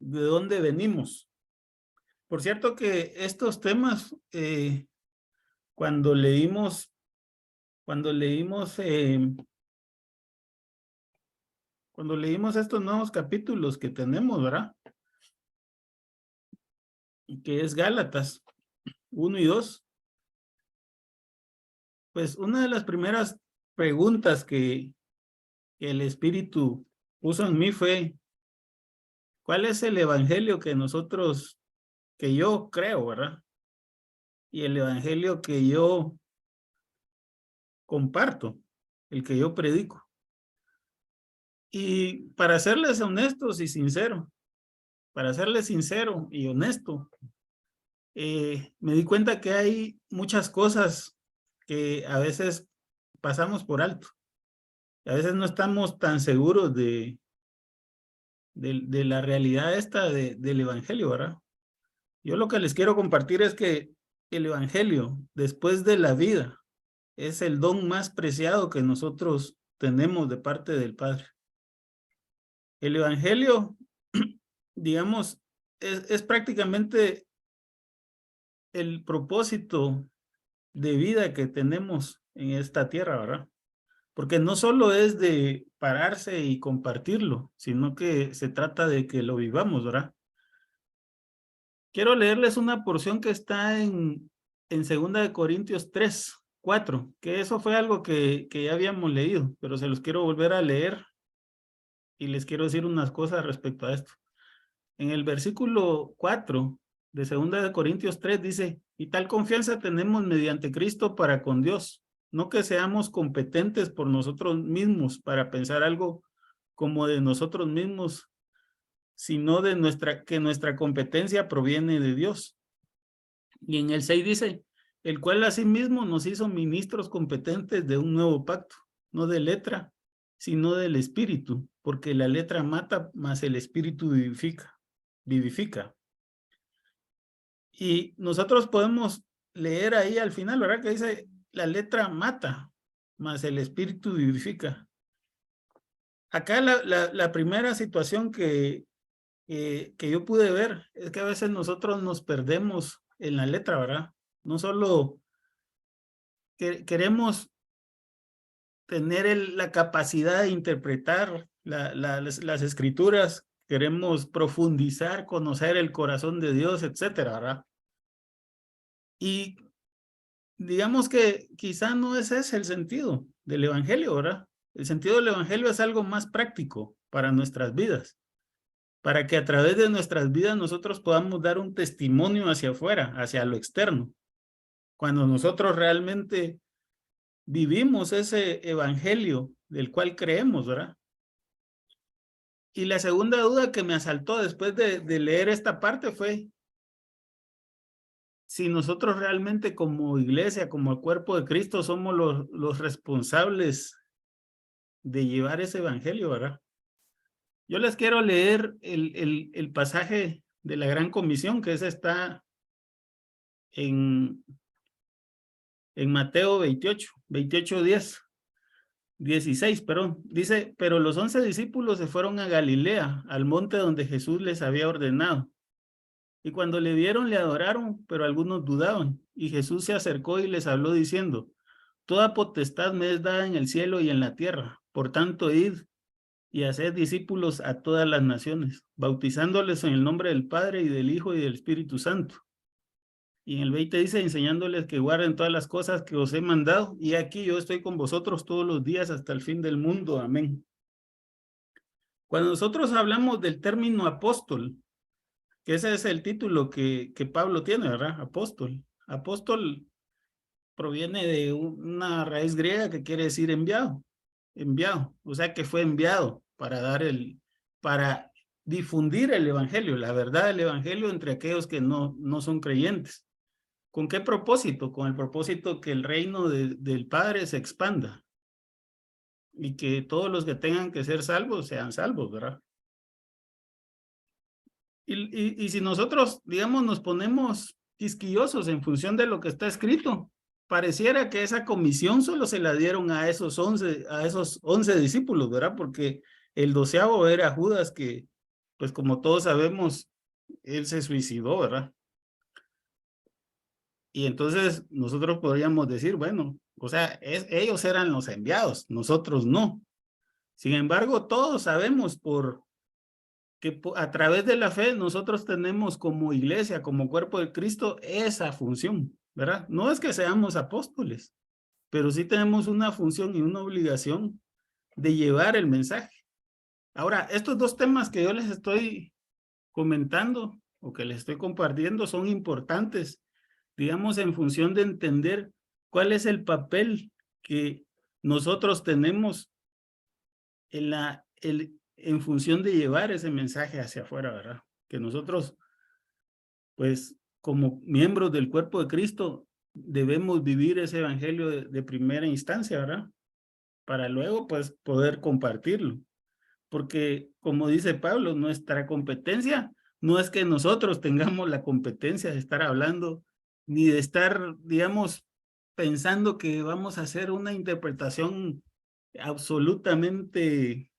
de dónde venimos. Por cierto que estos temas, cuando leímos, cuando leímos, cuando leímos estos nuevos capítulos que tenemos, ¿verdad? Que es Gálatas 1 y 2, pues una de las primeras preguntas que el Espíritu puso en mí fue, ¿cuál es el evangelio que yo creo, ¿verdad? Y el evangelio que yo comparto, el que yo predico. Y para serles honestos y sincero, para serles sincero y honesto, me di cuenta que hay muchas cosas que a veces pasamos por alto. A veces no estamos tan seguros de la realidad esta del evangelio, ¿verdad? Yo lo que les quiero compartir es que el evangelio, después de la vida, es el don más preciado que nosotros tenemos de parte del Padre. El evangelio, digamos, es prácticamente el propósito de vida que tenemos en esta tierra, ¿verdad? Porque no solo es de pararse y compartirlo, sino que se trata de que lo vivamos, ¿verdad? Quiero leerles una porción que está en 2 Corintios 3, 4, que eso fue algo que ya habíamos leído, pero se los quiero volver a leer y les quiero decir unas cosas respecto a esto. En el versículo 4 de 2 Corintios 3 dice, y tal confianza tenemos mediante Cristo para con Dios, no que seamos competentes por nosotros mismos para pensar algo como de nosotros mismos, sino que nuestra competencia proviene de Dios. Y en el 6 dice, el cual asimismo nos hizo ministros competentes de un nuevo pacto, no de letra, sino del espíritu, porque la letra mata, mas el espíritu vivifica. Y nosotros podemos leer ahí al final, ¿verdad? Que dice, la letra mata, mas el espíritu vivifica. Acá la primera situación que yo pude ver es que a veces nosotros nos perdemos en la letra, ¿verdad? No solo queremos tener la capacidad de interpretar las escrituras, queremos profundizar, conocer el corazón de Dios, etcétera, ¿verdad? Y digamos que quizá no ese es el sentido del evangelio, ¿verdad? El sentido del evangelio es algo más práctico para nuestras vidas, para que a través de nuestras vidas nosotros podamos dar un testimonio hacia afuera, hacia lo externo. Cuando nosotros realmente vivimos ese evangelio del cual creemos, ¿verdad? Y la segunda duda que me asaltó después de leer esta parte fue si nosotros realmente como iglesia, como el cuerpo de Cristo, somos los responsables de llevar ese evangelio, ¿verdad? Yo les quiero leer el pasaje de la Gran Comisión, que ese está en Mateo 16, perdón. Dice, pero los 11 discípulos se fueron a Galilea, al monte donde Jesús les había ordenado. Y cuando le vieron, le adoraron, pero algunos dudaban. Y Jesús se acercó y les habló diciendo, toda potestad me es dada en el cielo y en la tierra. Por tanto, id y haced discípulos a todas las naciones, bautizándoles en el nombre del Padre y del Hijo y del Espíritu Santo. Y en el 20 dice, enseñándoles que guarden todas las cosas que os he mandado, y aquí yo estoy con vosotros todos los días hasta el fin del mundo. Amén. Cuando nosotros hablamos del término apóstol, que ese es el título que Pablo tiene, ¿verdad? Apóstol. Apóstol proviene de una raíz griega que quiere decir enviado, o sea que fue enviado para difundir el evangelio, la verdad del evangelio entre aquellos que no son creyentes. ¿Con qué propósito? Con el propósito que el reino del Padre se expanda y que todos los que tengan que ser salvos sean salvos, ¿verdad? Y si nosotros, digamos, nos ponemos quisquillosos en función de lo que está escrito, pareciera que esa comisión solo se la dieron a esos 11 discípulos, ¿verdad? Porque el 12º era Judas, que pues como todos sabemos, él se suicidó, ¿verdad? Y entonces nosotros podríamos decir, bueno, o sea, ellos eran los enviados, nosotros no. Sin embargo, todos sabemos que a través de la fe nosotros tenemos como iglesia, como cuerpo de Cristo, esa función, ¿verdad? No es que seamos apóstoles, pero sí tenemos una función y una obligación de llevar el mensaje. Ahora, estos dos temas que yo les estoy comentando o que les estoy compartiendo son importantes, digamos, en función de entender cuál es el papel que nosotros tenemos en función de llevar ese mensaje hacia afuera, ¿verdad? Que nosotros, pues, como miembros del cuerpo de Cristo, debemos vivir ese evangelio de primera instancia, ¿verdad? Para luego, pues, poder compartirlo. Porque, como dice Pablo, nuestra competencia no es que nosotros tengamos la competencia de estar hablando, ni de estar, digamos, pensando que vamos a hacer una interpretación absolutamente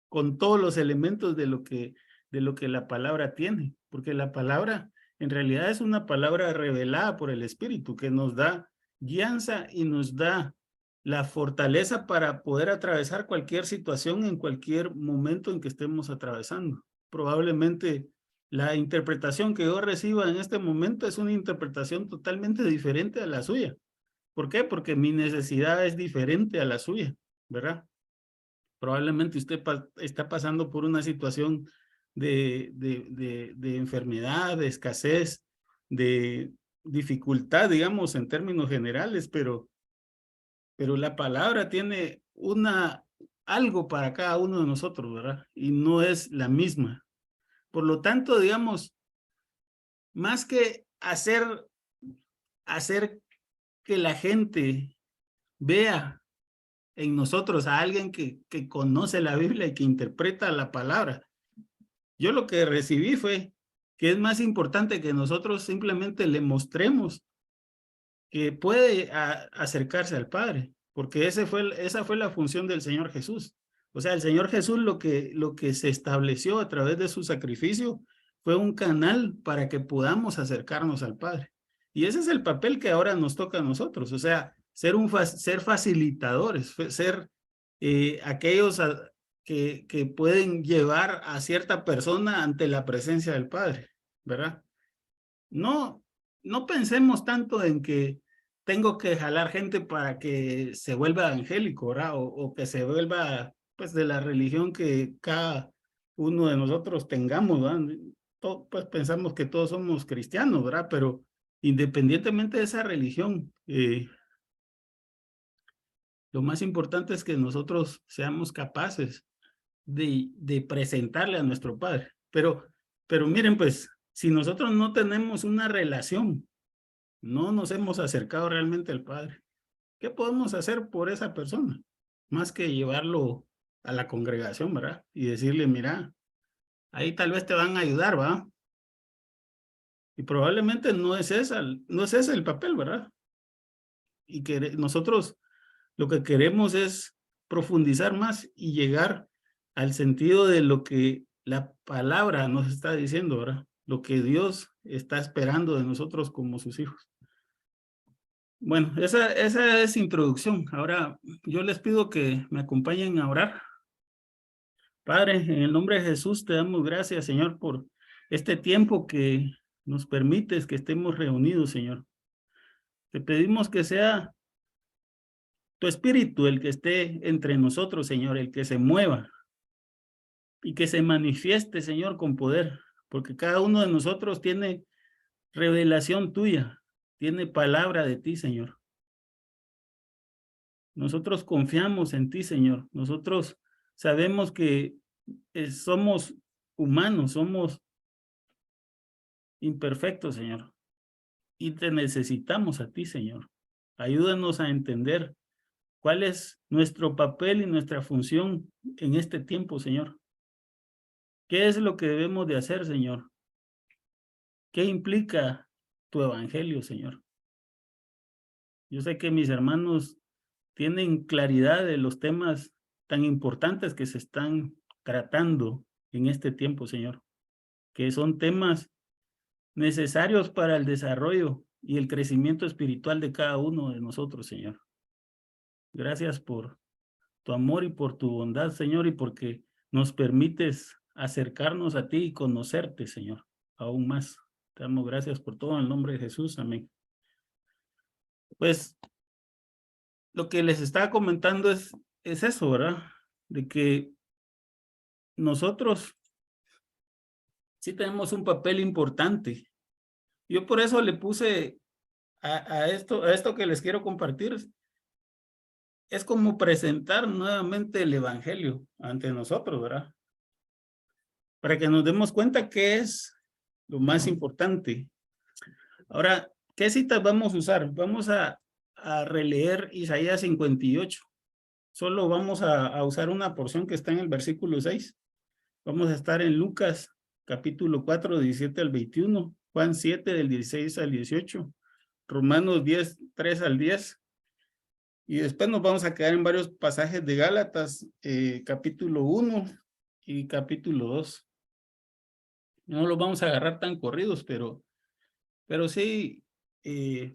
con todos los elementos de lo que la palabra tiene, porque la palabra en realidad es una palabra revelada por el Espíritu que nos da guianza y nos da la fortaleza para poder atravesar cualquier situación en cualquier momento en que estemos atravesando. Probablemente la interpretación que yo reciba en este momento es una interpretación totalmente diferente a la suya. ¿Por qué? Porque mi necesidad es diferente a la suya, ¿verdad? Probablemente usted está pasando por una situación de enfermedad, de escasez, de dificultad, digamos, en términos generales, pero la palabra tiene algo para cada uno de nosotros, ¿verdad? Y no es la misma. Por lo tanto, digamos, más que hacer que la gente vea en nosotros a alguien que conoce la Biblia y que interpreta la palabra. Yo lo que recibí fue que es más importante que nosotros simplemente le mostremos que puede acercarse al Padre, porque esa fue la función del Señor Jesús. O sea, el Señor Jesús lo que se estableció a través de su sacrificio fue un canal para que podamos acercarnos al Padre. Y ese es el papel que ahora nos toca a nosotros, o sea, ser facilitadores, ser aquellos que pueden llevar a cierta persona ante la presencia del Padre, ¿verdad? No, no pensemos tanto en que tengo que jalar gente para que se vuelva evangélico, ¿verdad? O que se vuelva, pues, de la religión que cada uno de nosotros tengamos, ¿verdad? Pues pensamos que todos somos cristianos, ¿verdad? Pero independientemente de esa religión, lo más importante es que nosotros seamos capaces de presentarle a nuestro Padre. Pero miren, pues, si nosotros no tenemos una relación, no nos hemos acercado realmente al Padre, ¿qué podemos hacer por esa persona? Más que llevarlo a la congregación, ¿verdad? Y decirle, mira, ahí tal vez te van a ayudar, ¿va? Y probablemente no es ese el papel, ¿verdad? Y que nosotros lo que queremos es profundizar más y llegar al sentido de lo que la palabra nos está diciendo, ¿verdad? Lo que Dios está esperando de nosotros como sus hijos. Bueno, esa es introducción. Ahora yo les pido que me acompañen a orar. Padre, en el nombre de Jesús te damos gracias, Señor, por este tiempo que nos permites que estemos reunidos, Señor. Te pedimos que sea tu espíritu el que esté entre nosotros, Señor, el que se mueva y que se manifieste, Señor, con poder, porque cada uno de nosotros tiene revelación tuya, tiene palabra de ti, Señor. Nosotros confiamos en ti, Señor. Nosotros sabemos que somos humanos, somos imperfectos, Señor, y te necesitamos a ti, Señor. Ayúdanos a entender cuál es nuestro papel y nuestra función en este tiempo, Señor. ¿Qué es lo que debemos de hacer, Señor? ¿Qué implica tu evangelio, Señor? Yo sé que mis hermanos tienen claridad de los temas tan importantes que se están tratando en este tiempo, Señor, que son temas necesarios para el desarrollo y el crecimiento espiritual de cada uno de nosotros, Señor. Gracias por tu amor y por tu bondad, Señor, y porque nos permites acercarnos a ti y conocerte, Señor, aún más. Te damos gracias por todo en el nombre de Jesús. Amén. Pues lo que les estaba comentando es eso, ¿verdad? De que nosotros sí tenemos un papel importante. Yo por eso le puse a esto que les quiero compartir. Es como presentar nuevamente el evangelio ante nosotros, ¿verdad? Para que nos demos cuenta qué es lo más importante. Ahora, ¿qué citas vamos a usar? Vamos a releer Isaías 58. Solo vamos a usar una porción que está en el versículo 6. Vamos a estar en Lucas capítulo 4, 17 al 21, Juan 7 del 16 al 18, Romanos 10, 3 al 10. Y después nos vamos a quedar en varios pasajes de Gálatas, capítulo 1 y capítulo 2. No los vamos a agarrar tan corridos, pero sí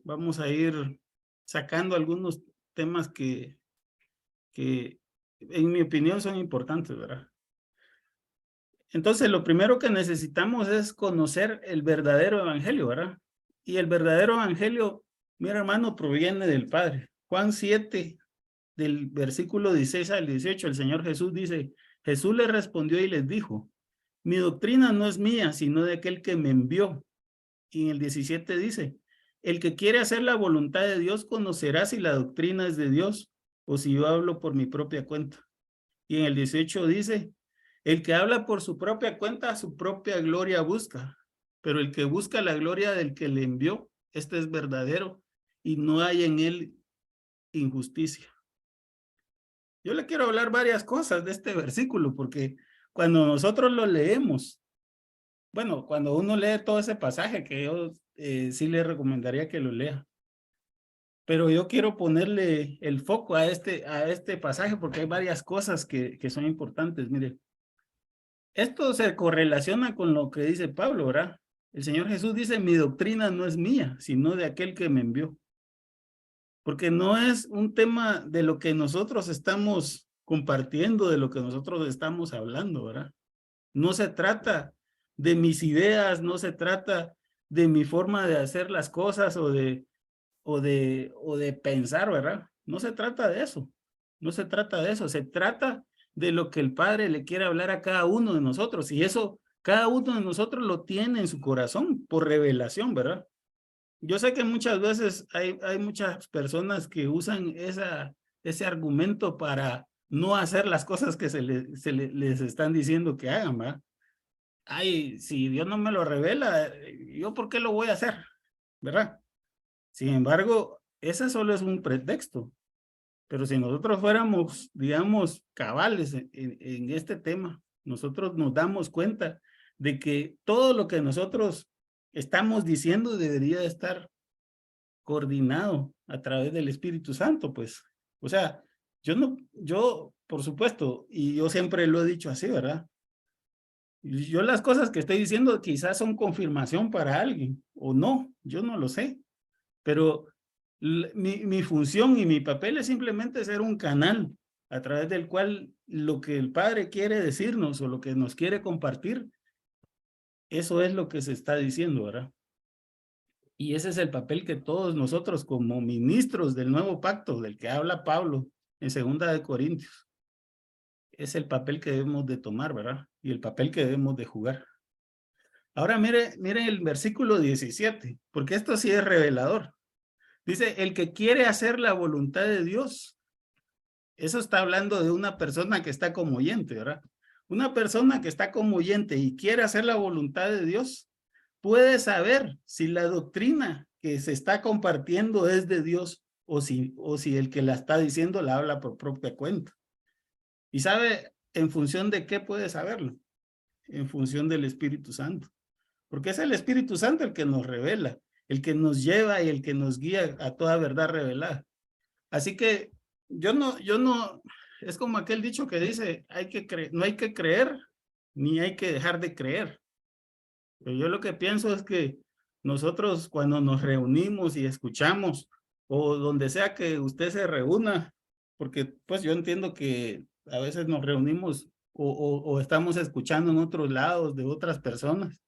vamos a ir sacando algunos temas que en mi opinión son importantes, ¿verdad? Entonces, lo primero que necesitamos es conocer el verdadero evangelio, ¿verdad? Y el verdadero evangelio, mira hermano, proviene del Padre. Juan 7, del versículo 16 al 18, el Señor Jesús dice, Jesús les respondió y les dijo, mi doctrina no es mía, sino de aquel que me envió. Y en el 17 dice, el que quiere hacer la voluntad de Dios conocerá si la doctrina es de Dios o si yo hablo por mi propia cuenta. Y en el 18 dice, el que habla por su propia cuenta, su propia gloria busca, pero el que busca la gloria del que le envió, este es verdadero y no hay en él injusticia. Yo le quiero hablar varias cosas de este versículo, porque cuando nosotros lo leemos, bueno, cuando uno lee todo ese pasaje, que yo sí le recomendaría que lo lea, pero yo quiero ponerle el foco a este pasaje, porque hay varias cosas que son importantes. Mire, esto se correlaciona con lo que dice Pablo, ¿verdad? El Señor Jesús dice, mi doctrina no es mía, sino de aquel que me envió. Porque no es un tema de lo que nosotros estamos compartiendo, de lo que nosotros estamos hablando, ¿verdad? No se trata de mis ideas, no se trata de mi forma de hacer las cosas o de pensar, ¿verdad? No se trata de eso, no se trata de eso, se trata de lo que el Padre le quiere hablar a cada uno de nosotros, y eso cada uno de nosotros lo tiene en su corazón por revelación, ¿verdad? Yo sé que muchas veces hay muchas personas que usan ese argumento para no hacer las cosas que les están diciendo que hagan, ¿verdad? Ay, si Dios no me lo revela, ¿yo por qué lo voy a hacer? ¿Verdad? Sin embargo, ese solo es un pretexto. Pero si nosotros fuéramos, digamos, cabales en este tema, nosotros nos damos cuenta de que todo lo que nosotros estamos diciendo debería estar coordinado a través del Espíritu Santo, pues. O sea, yo, por supuesto, y yo siempre lo he dicho así, ¿verdad? Yo las cosas que estoy diciendo quizás son confirmación para alguien, o no, yo no lo sé, pero mi función y mi papel es simplemente ser un canal a través del cual lo que el Padre quiere decirnos o lo que nos quiere compartir, eso es lo que se está diciendo, ¿verdad? Y ese es el papel que todos nosotros como ministros del nuevo pacto, del que habla Pablo en 2 Corintios, es el papel que debemos de tomar, ¿verdad? Y el papel que debemos de jugar. Ahora mire el versículo 17, porque esto sí es revelador. Dice, el que quiere hacer la voluntad de Dios. Eso está hablando de una persona que está como oyente, ¿verdad? Una persona que está como oyente y quiere hacer la voluntad de Dios, puede saber si la doctrina que se está compartiendo es de Dios o si el que la está diciendo la habla por propia cuenta. ¿Y sabe en función de qué puede saberlo? En función del Espíritu Santo. Porque es el Espíritu Santo el que nos revela, el que nos lleva y el que nos guía a toda verdad revelada. Así que yo no, es como aquel dicho que dice, no hay que creer ni hay que dejar de creer. Pero yo lo que pienso es que nosotros cuando nos reunimos y escuchamos, o donde sea que usted se reúna, porque pues yo entiendo que a veces nos reunimos o estamos escuchando en otros lados de otras personas.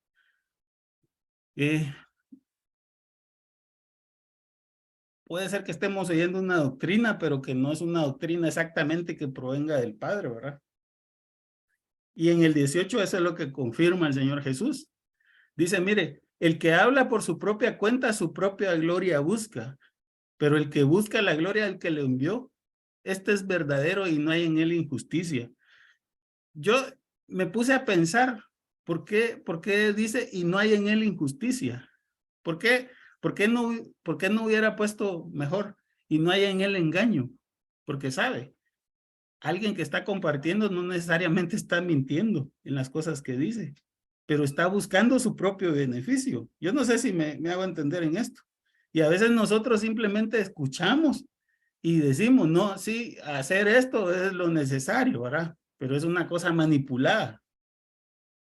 Puede ser que estemos oyendo una doctrina, pero que no es una doctrina exactamente que provenga del Padre, ¿verdad? Y en el 18 eso es lo que confirma el Señor Jesús. Dice, mire, el que habla por su propia cuenta, su propia gloria busca, pero el que busca la gloria del que le envió, este es verdadero y no hay en él injusticia. Yo me puse a pensar, ¿por qué dice y no hay en él injusticia? ¿Por qué, por qué no hubiera puesto mejor y no hay en él engaño? Porque sabe, alguien que está compartiendo no necesariamente está mintiendo en las cosas que dice, pero está buscando su propio beneficio. Yo no sé si me hago entender en esto. Y a veces nosotros simplemente escuchamos y decimos, no, sí, hacer esto es lo necesario, ¿verdad? Pero es una cosa manipulada.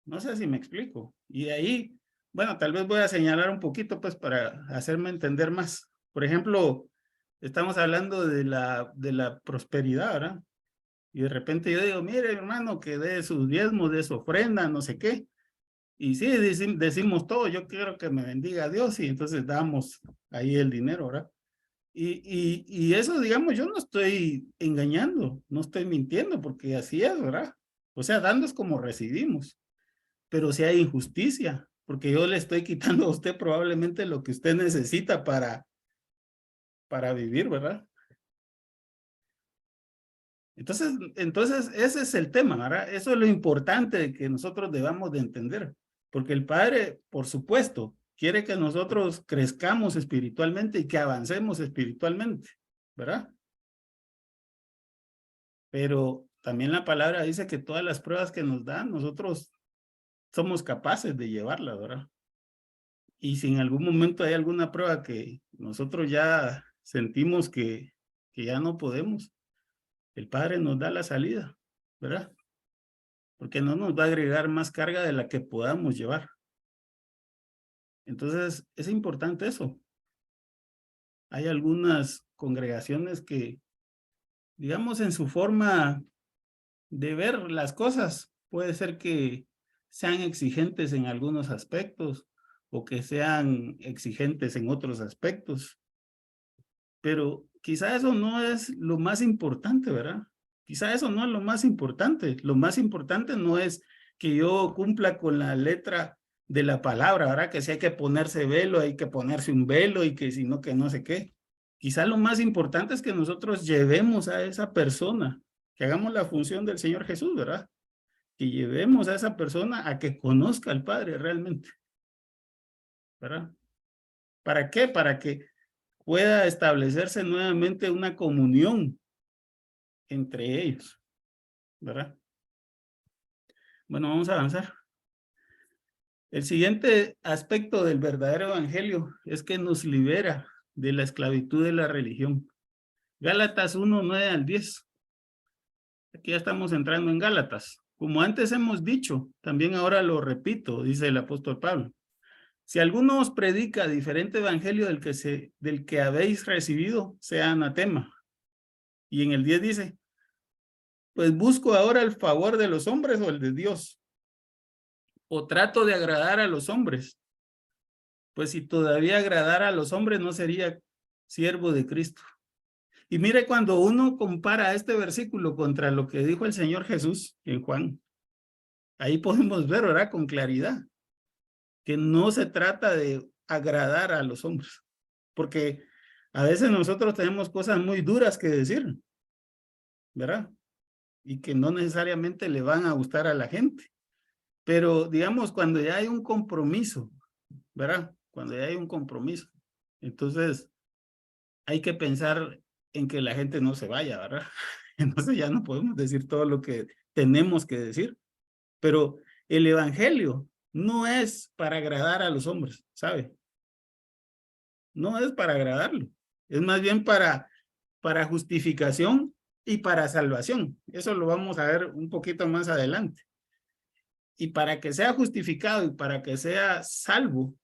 No sé si me explico. Y de ahí, bueno, tal vez voy a señalar un poquito, pues, para hacerme entender más. Por ejemplo, estamos hablando de la prosperidad, ¿verdad? Y de repente yo digo, mire, hermano, que dé sus diezmos, de su ofrenda, no sé qué. Y sí, decimos todo, yo quiero que me bendiga Dios, y entonces damos ahí el dinero, ¿verdad? Y eso, digamos, yo no estoy engañando, no estoy mintiendo, porque así es, ¿verdad? O sea, dando es como recibimos, pero si hay injusticia, porque yo le estoy quitando a usted probablemente lo que usted necesita para vivir, ¿verdad? Entonces, ese es el tema, ¿verdad? Eso es lo importante que nosotros debamos de entender, porque el Padre, por supuesto, quiere que nosotros crezcamos espiritualmente y que avancemos espiritualmente, ¿verdad? Pero también la palabra dice que todas las pruebas que nos dan, nosotros somos capaces de llevarlas, ¿verdad? Y si en algún momento hay alguna prueba que nosotros ya sentimos que ya no podemos, el Padre nos da la salida, ¿verdad? Porque no nos va a agregar más carga de la que podamos llevar. Entonces, es importante eso. Hay algunas congregaciones que, digamos, en su forma de ver las cosas, puede ser que sean exigentes en algunos aspectos o que sean exigentes en otros aspectos, pero quizá eso no es lo más importante, ¿verdad? Quizá eso no es lo más importante. Lo más importante no es que yo cumpla con la letra de la palabra, ¿verdad? Que si hay que ponerse velo, hay que ponerse un velo y que si no, que no sé qué. Quizá lo más importante es que nosotros llevemos a esa persona, que hagamos la función del Señor Jesús, ¿verdad? Que llevemos a esa persona a que conozca al Padre realmente, ¿verdad? ¿Para qué? Para que pueda establecerse nuevamente una comunión entre ellos, ¿verdad? Bueno, vamos a avanzar. El siguiente aspecto del verdadero evangelio es que nos libera de la esclavitud de la religión. Gálatas 1, 9 al 10. Aquí ya estamos entrando en Gálatas. Como antes hemos dicho, también ahora lo repito, dice el apóstol Pablo. Si alguno os predica diferente evangelio del que habéis recibido, sea anatema. Y en el 10 dice, pues busco ahora el favor de los hombres o el de Dios, o trato de agradar a los hombres. Pues si todavía agradara a los hombres, no sería siervo de Cristo. Y mire, cuando uno compara este versículo contra lo que dijo el Señor Jesús en Juan, ahí podemos ver, ¿verdad? Con claridad, que no se trata de agradar a los hombres, porque a veces nosotros tenemos cosas muy duras que decir, ¿verdad? Y que no necesariamente le van a gustar a la gente. Pero digamos, cuando ya hay un compromiso, ¿verdad? Cuando ya hay un compromiso, entonces hay que pensar en que la gente no se vaya, ¿verdad? Entonces ya no podemos decir todo lo que tenemos que decir, pero el evangelio no es para agradar a los hombres, ¿sabe? No es para agradarlo, es más bien para justificación y para salvación. Eso lo vamos a ver un poquito más adelante. Y para que sea justificado y para que sea salvo,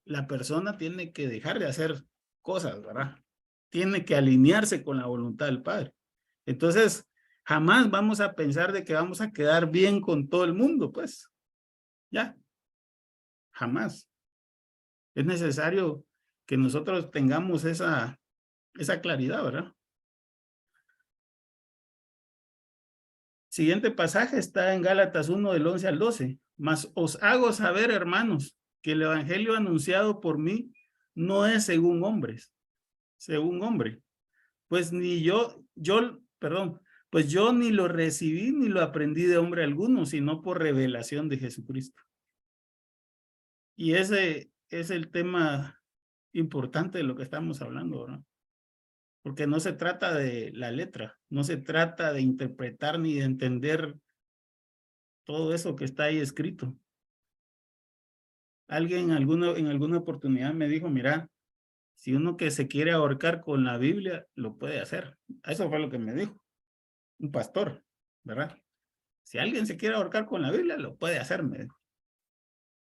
la persona tiene que dejar de hacer cosas, ¿verdad? Tiene que alinearse con la voluntad del Padre. Entonces, jamás vamos a pensar de que vamos a quedar bien con todo el mundo, pues. Ya, jamás. Es necesario que nosotros tengamos esa claridad, ¿verdad? Siguiente pasaje está en Gálatas 1 del 11 al 12. Mas os hago saber, hermanos, que el evangelio anunciado por mí no es según hombres, según hombre. Pues pues yo ni lo recibí ni lo aprendí de hombre alguno, sino por revelación de Jesucristo. Y ese es el tema importante de lo que estamos hablando, ¿verdad? Porque no se trata de la letra, no se trata de interpretar ni de entender todo eso que está ahí escrito. Alguien en alguna oportunidad me dijo, mira, si uno que se quiere ahorcar con la Biblia, lo puede hacer. Eso fue lo que me dijo un pastor, ¿verdad? Si alguien se quiere ahorcar con la Biblia, lo puede hacer, me dijo,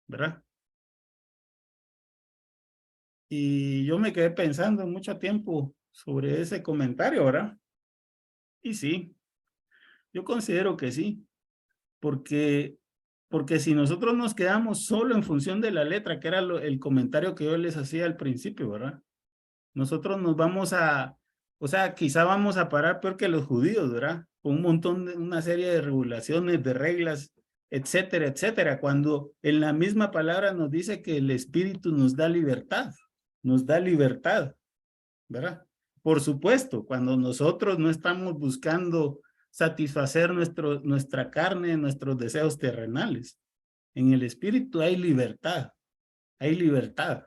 ¿verdad? Y yo me quedé pensando mucho tiempo sobre ese comentario, ¿verdad? Y sí, yo considero que sí, porque si nosotros nos quedamos solo en función de la letra, que era el comentario que yo les hacía al principio, ¿verdad? Nosotros nos vamos o sea, quizá vamos a parar peor que los judíos, ¿verdad? Con un montón una serie de regulaciones, de reglas, etcétera, etcétera, cuando en la misma palabra nos dice que el Espíritu nos da libertad, ¿verdad? Por supuesto, cuando nosotros no estamos buscando satisfacer nuestra carne, nuestros deseos terrenales. En el Espíritu hay libertad, hay libertad.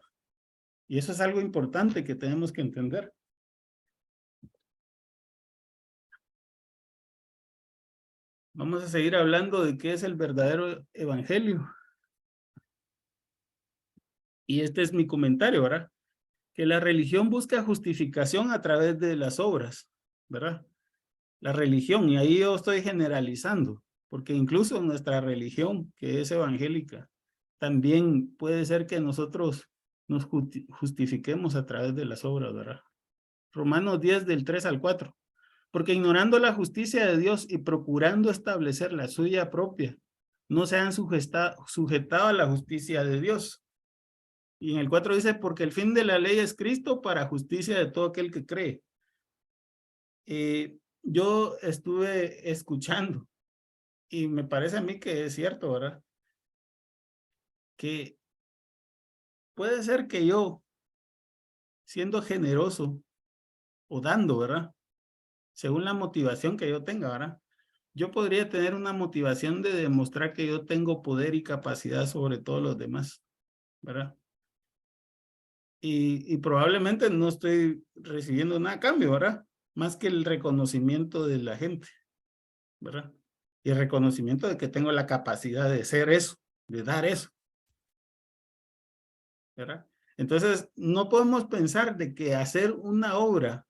Y eso es algo importante que tenemos que entender. Vamos a seguir hablando de qué es el verdadero evangelio. Y este es mi comentario, ¿verdad? Que la religión busca justificación a través de las obras, ¿verdad? La religión, y ahí yo estoy generalizando, porque incluso en nuestra religión, que es evangélica, también puede ser que nosotros nos justifiquemos a través de las obras, ¿verdad? Romanos 10 del 3 al 4. Porque ignorando la justicia de Dios y procurando establecer la suya propia, no se han sujetado a la justicia de Dios. Y en el 4 dice, porque el fin de la ley es Cristo para justicia de todo aquel que cree. Yo estuve escuchando y me parece a mí que es cierto, ¿verdad? Que puede ser que yo, siendo generoso o dando, ¿verdad? Según la motivación que yo tenga, ¿verdad? Yo podría tener una motivación de demostrar que yo tengo poder y capacidad sobre todos los demás, ¿verdad? Y probablemente no estoy recibiendo nada a cambio, ¿verdad? Más que el reconocimiento de la gente, ¿verdad? Y el reconocimiento de que tengo la capacidad de ser eso, de dar eso, ¿verdad? Entonces, no podemos pensar de que hacer una obra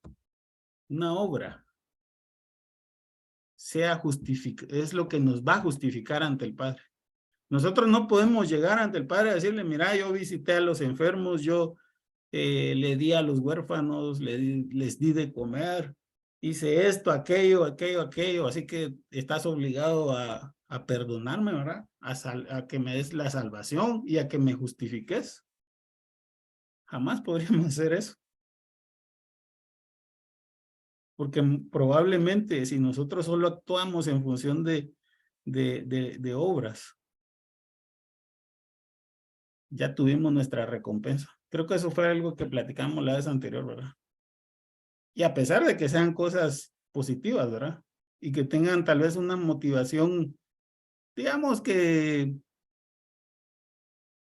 es lo que nos va a justificar ante el Padre. Nosotros no podemos llegar ante el Padre y decirle, mira, yo visité a los enfermos, yo le di a los huérfanos, les di de comer, hice esto, aquello, así que estás obligado a perdonarme, ¿verdad? A que me des la salvación y a que me justifiques. Jamás podríamos hacer eso. Porque probablemente si nosotros solo actuamos en función de obras, ya tuvimos nuestra recompensa. Creo que eso fue algo que platicamos la vez anterior, ¿verdad? Y a pesar de que sean cosas positivas, ¿verdad? Y que tengan tal vez una motivación, digamos que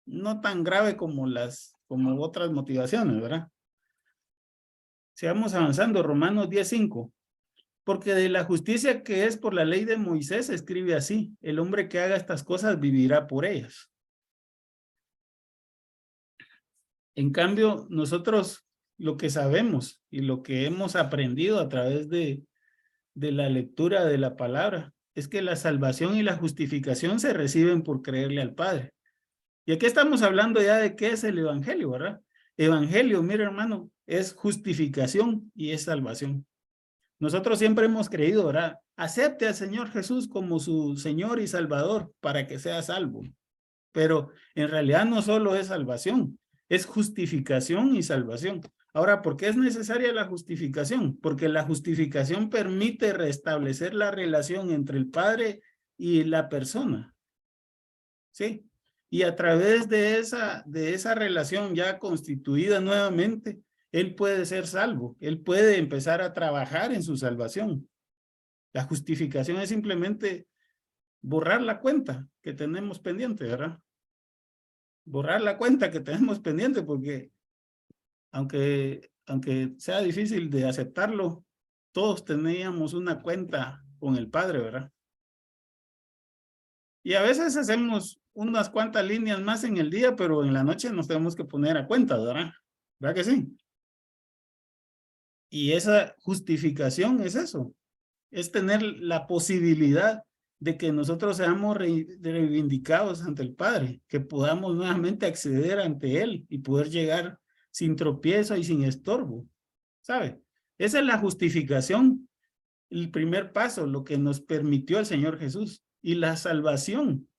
no tan grave como otras motivaciones, ¿verdad? Sigamos avanzando, Romanos 10:5. Porque de la justicia que es por la ley de Moisés escribe así, el hombre que haga estas cosas vivirá por ellas. En cambio, nosotros lo que sabemos y lo que hemos aprendido a través de la lectura de la palabra es que la salvación y la justificación se reciben por creerle al Padre. Y aquí estamos hablando ya de qué es el evangelio, ¿verdad? Evangelio, mira hermano, es justificación y es salvación. Nosotros siempre hemos creído, ¿verdad? Acepte al Señor Jesús como su Señor y Salvador para que sea salvo. Pero en realidad no solo es salvación, es justificación y salvación. Ahora, ¿por qué es necesaria la justificación? Porque la justificación permite restablecer la relación entre el Padre y la persona. ¿Sí? Y a través de esa relación ya constituida nuevamente, él puede ser salvo, él puede empezar a trabajar en su salvación. La justificación es simplemente borrar la cuenta que tenemos pendiente, ¿verdad? Borrar la cuenta que tenemos pendiente, porque aunque sea difícil de aceptarlo, todos teníamos una cuenta con el Padre, ¿verdad? Y a veces hacemos unas cuantas líneas más en el día, pero en la noche nos tenemos que poner a cuenta, ¿verdad? ¿Verdad que sí? Y esa justificación es eso, es tener la posibilidad de que nosotros seamos reivindicados ante el Padre, que podamos nuevamente acceder ante Él y poder llegar sin tropiezo y sin estorbo, ¿sabe? Esa es la justificación, el primer paso, lo que nos permitió el Señor Jesús. Y la salvación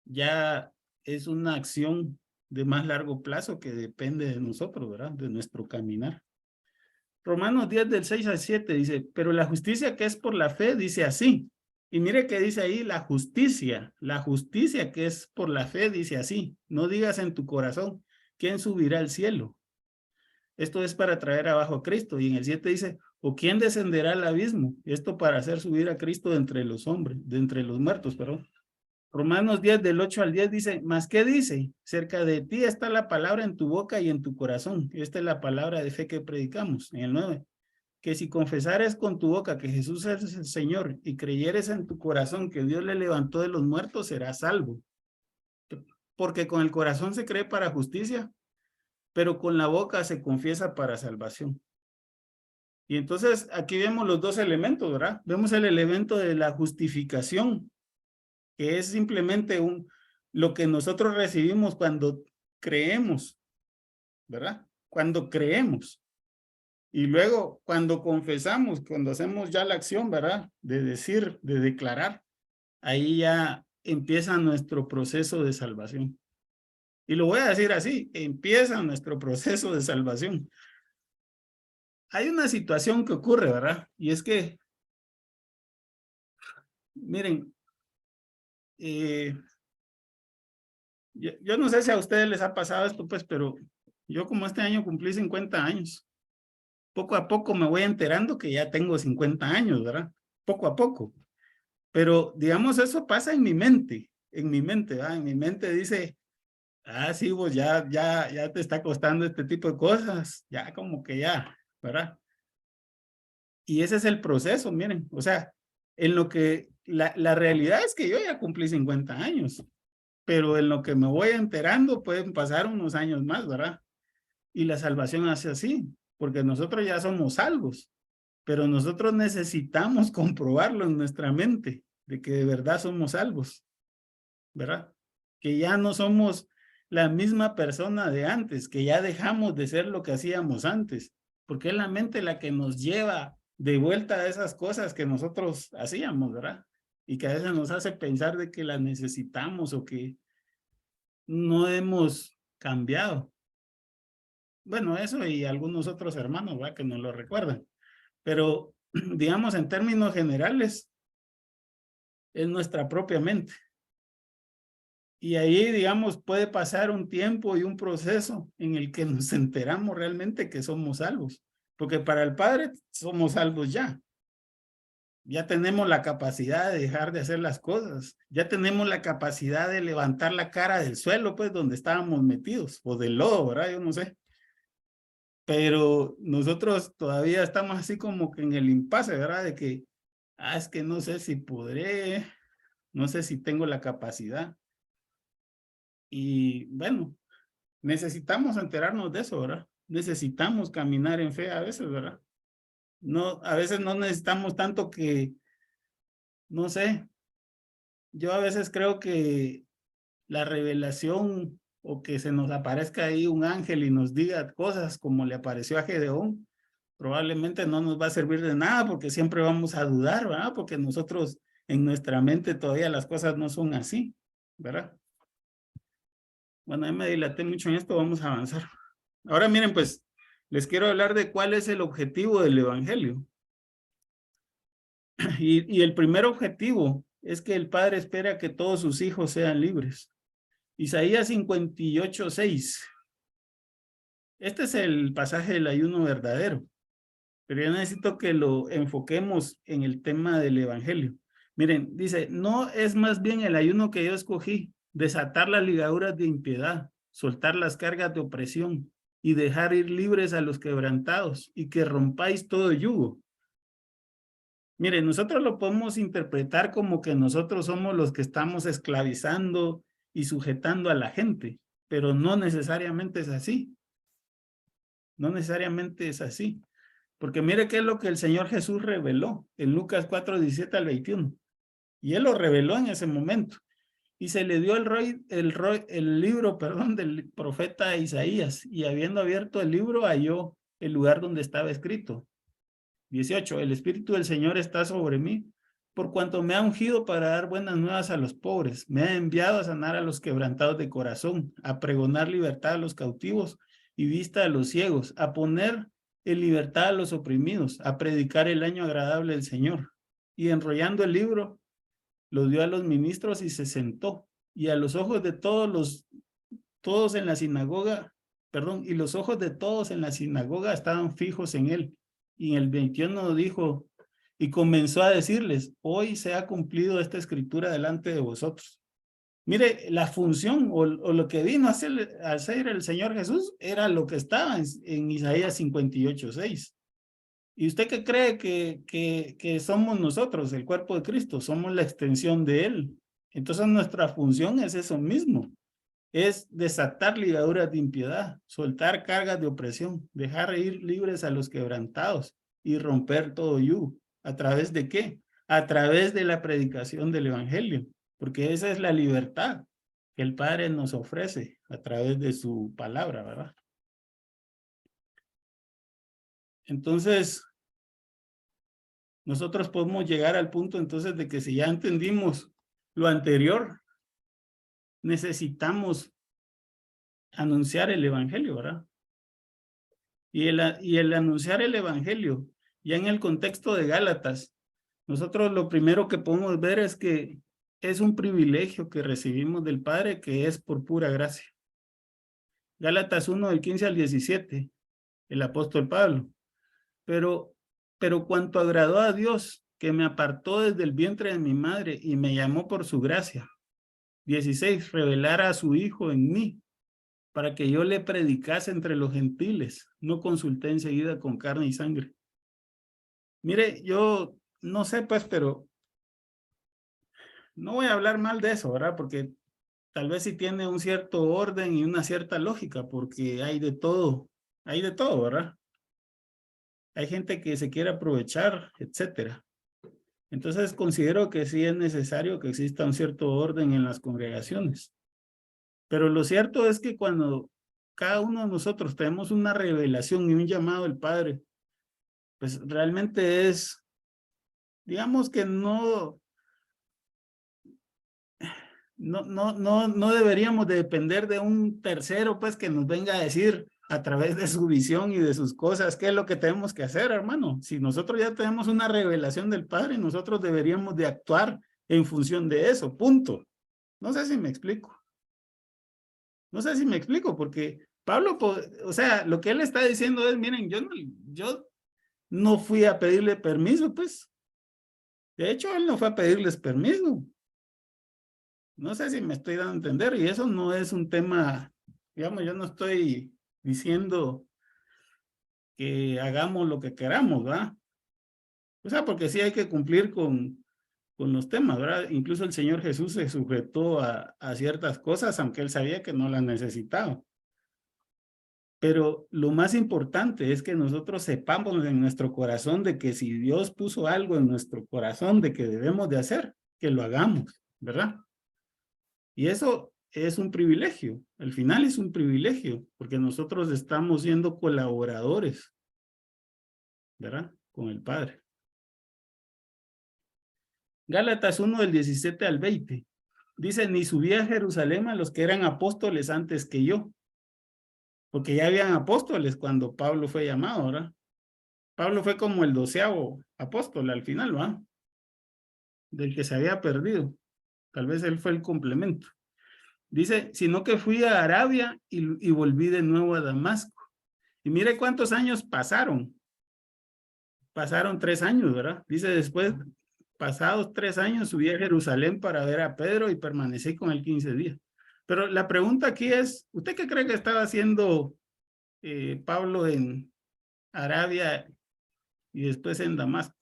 ya es una acción de más largo plazo que depende de nosotros, ¿verdad? De nuestro caminar. Romanos 10 del 6 al 7 dice, pero la justicia que es por la fe dice así. Y mire que dice ahí la justicia que es por la fe dice así. No digas en tu corazón, ¿quién subirá al cielo? Esto es para traer abajo a Cristo. Y en el 7 dice, ¿o quién descenderá al abismo? Esto para hacer subir a Cristo de entre los hombres, de entre los muertos, perdón. Romanos 10 del 8 al 10 dice, ¿más qué dice? Cerca de ti está la palabra en tu boca y en tu corazón. Esta es la palabra de fe que predicamos. En el 9, que si confesares con tu boca que Jesús es el Señor y creyeres en tu corazón que Dios le levantó de los muertos, serás salvo. Porque con el corazón se cree para justicia, pero con la boca se confiesa para salvación. Y entonces aquí vemos los dos elementos, ¿verdad? Vemos el elemento de la justificación, que es simplemente lo que nosotros recibimos cuando creemos, ¿verdad? Cuando creemos. Y luego cuando confesamos, cuando hacemos ya la acción, ¿verdad? De decir, de declarar, ahí ya empieza nuestro proceso de salvación. Y lo voy a decir así, empieza nuestro proceso de salvación. Hay una situación que ocurre, ¿verdad? Y es que, miren, yo no sé si a ustedes les ha pasado esto, pues, pero yo como este año cumplí 50 años, poco a poco me voy enterando que ya tengo 50 años, ¿verdad? Poco a poco. Pero, digamos, eso pasa en mi mente, ¿verdad? En mi mente dice, ah, sí, vos ya te está costando este tipo de cosas, ya como que ya, ¿verdad? Y ese es el proceso, miren, o sea, en lo que, la realidad es que yo ya cumplí 50 años, pero en lo que me voy enterando pueden pasar unos años más, ¿verdad? Y la salvación hace así, porque nosotros ya somos salvos, pero nosotros necesitamos comprobarlo en nuestra mente, de que de verdad somos salvos, ¿verdad? Que ya no somos la misma persona de antes, que ya dejamos de ser lo que hacíamos antes, porque es la mente la que nos lleva de vuelta a esas cosas que nosotros hacíamos, ¿verdad? Y que a veces nos hace pensar de que las necesitamos o que no hemos cambiado. Bueno, eso y algunos otros hermanos, ¿verdad? Que nos lo recuerdan. Pero, digamos, en términos generales, es nuestra propia mente. Y ahí, digamos, puede pasar un tiempo y un proceso en el que nos enteramos realmente que somos salvos. Porque para el Padre somos salvos ya. Ya tenemos la capacidad de dejar de hacer las cosas. Ya tenemos la capacidad de levantar la cara del suelo, pues, donde estábamos metidos. O del lodo, ¿verdad? Yo no sé. Pero nosotros todavía estamos así como que en el impasse, ¿verdad? De que, es que no sé si podré, no sé si tengo la capacidad. Y bueno, necesitamos enterarnos de eso, ¿verdad? Necesitamos caminar en fe a veces, ¿verdad? No, a veces no necesitamos tanto que no sé, yo a veces creo que la revelación o que se nos aparezca ahí un ángel y nos diga cosas como le apareció a Gedeón, probablemente no nos va a servir de nada porque siempre vamos a dudar, ¿verdad? Porque nosotros en nuestra mente todavía las cosas no son así, ¿verdad? Bueno, ahí me dilaté mucho en esto, vamos a avanzar. Ahora miren, pues, les quiero hablar de cuál es el objetivo del evangelio. Y el primer objetivo es que el Padre espera que todos sus hijos sean libres. Isaías 58:6. Este es el pasaje del ayuno verdadero, pero yo necesito que lo enfoquemos en el tema del evangelio. Miren, dice, no es más bien el ayuno que yo escogí, desatar las ligaduras de impiedad, soltar las cargas de opresión y dejar ir libres a los quebrantados y que rompáis todo yugo. Miren, nosotros lo podemos interpretar como que nosotros somos los que estamos esclavizando y sujetando a la gente, pero no necesariamente es así. No necesariamente es así. Porque mire qué es lo que el Señor Jesús reveló en Lucas 4:17 al 21. Y Él lo reveló en ese momento. Y se le dio el libro, perdón, del profeta Isaías. Y habiendo abierto el libro, halló el lugar donde estaba escrito. 18. El Espíritu del Señor está sobre mí, por cuanto me ha ungido para dar buenas nuevas a los pobres. Me ha enviado a sanar a los quebrantados de corazón, a pregonar libertad a los cautivos y vista a los ciegos, a poner en libertad a los oprimidos, a predicar el año agradable del Señor. Y enrollando el libro, lo dio a los ministros y se sentó. Y a los ojos de todos en la sinagoga, perdón, y los ojos de todos en la sinagoga estaban fijos en él. Y en el 21 dijo, y comenzó a decirles, hoy se ha cumplido esta escritura delante de vosotros. Mire, la función o lo que vino a hacer el Señor Jesús era lo que estaba en Isaías 58:6. ¿Y usted qué cree que somos nosotros, el cuerpo de Cristo? Somos la extensión de Él. Entonces nuestra función es eso mismo. Es desatar ligaduras de impiedad, soltar cargas de opresión, dejar ir libres a los quebrantados y romper todo yugo. ¿A través de qué? A través de la predicación del evangelio, porque esa es la libertad que el Padre nos ofrece a través de su palabra, ¿verdad? Entonces, nosotros podemos llegar al punto entonces de que si ya entendimos lo anterior, necesitamos anunciar el evangelio, ¿verdad? Y el anunciar el evangelio, ya en el contexto de Gálatas, nosotros lo primero que podemos ver es que es un privilegio que recibimos del Padre que es por pura gracia. Gálatas 1 del 15 al 17, el apóstol Pablo. Pero cuanto agradó a Dios, que me apartó desde el vientre de mi madre y me llamó por su gracia. 16, revelar a su Hijo en mí, para que yo le predicase entre los gentiles. No consulté enseguida con carne y sangre. Mire, yo no sé pues, pero no voy a hablar mal de eso, ¿verdad? Porque tal vez sí tiene un cierto orden y una cierta lógica, porque hay de todo, ¿verdad? Hay gente que se quiere aprovechar, etcétera. Entonces considero que sí es necesario que exista un cierto orden en las congregaciones. Pero lo cierto es que cuando cada uno de nosotros tenemos una revelación y un llamado del Padre, pues realmente es, digamos que no deberíamos de depender de un tercero, pues, que nos venga a decir a través de su visión y de sus cosas qué es lo que tenemos que hacer, hermano. Si nosotros ya tenemos una revelación del Padre, nosotros deberíamos de actuar en función de eso, punto. No sé si me explico. No sé si me explico, porque Pablo, o sea, lo que él está diciendo es, miren, yo no fui a pedirle permiso, pues. De hecho, él no fue a pedirles permiso. No sé si me estoy dando a entender, y eso no es un tema, digamos, yo no estoy diciendo que hagamos lo que queramos, ¿verdad? O sea, porque sí hay que cumplir con los temas, ¿verdad? Incluso el Señor Jesús se sujetó a ciertas cosas, aunque él sabía que no las necesitaba. Pero lo más importante es que nosotros sepamos en nuestro corazón de que si Dios puso algo en nuestro corazón de que debemos de hacer, que lo hagamos, ¿verdad? Y eso es un privilegio. Al final es un privilegio, porque nosotros estamos siendo colaboradores, ¿verdad? Con el Padre. Gálatas 1 del 17 al 20. Dice, ni subí a Jerusalén a los que eran apóstoles antes que yo. Porque ya habían apóstoles cuando Pablo fue llamado, ¿verdad? Pablo fue como el 12º apóstol al final, ¿va? Del que se había perdido. Tal vez él fue el complemento. Dice, sino que fui a Arabia y volví de nuevo a Damasco. Y mire cuántos años pasaron. Pasaron 3 años, ¿verdad? Dice, después, pasados 3 años, subí a Jerusalén para ver a Pedro y permanecí con él 15 días. Pero la pregunta aquí es, ¿usted qué cree que estaba haciendo Pablo en Arabia y después en Damasco?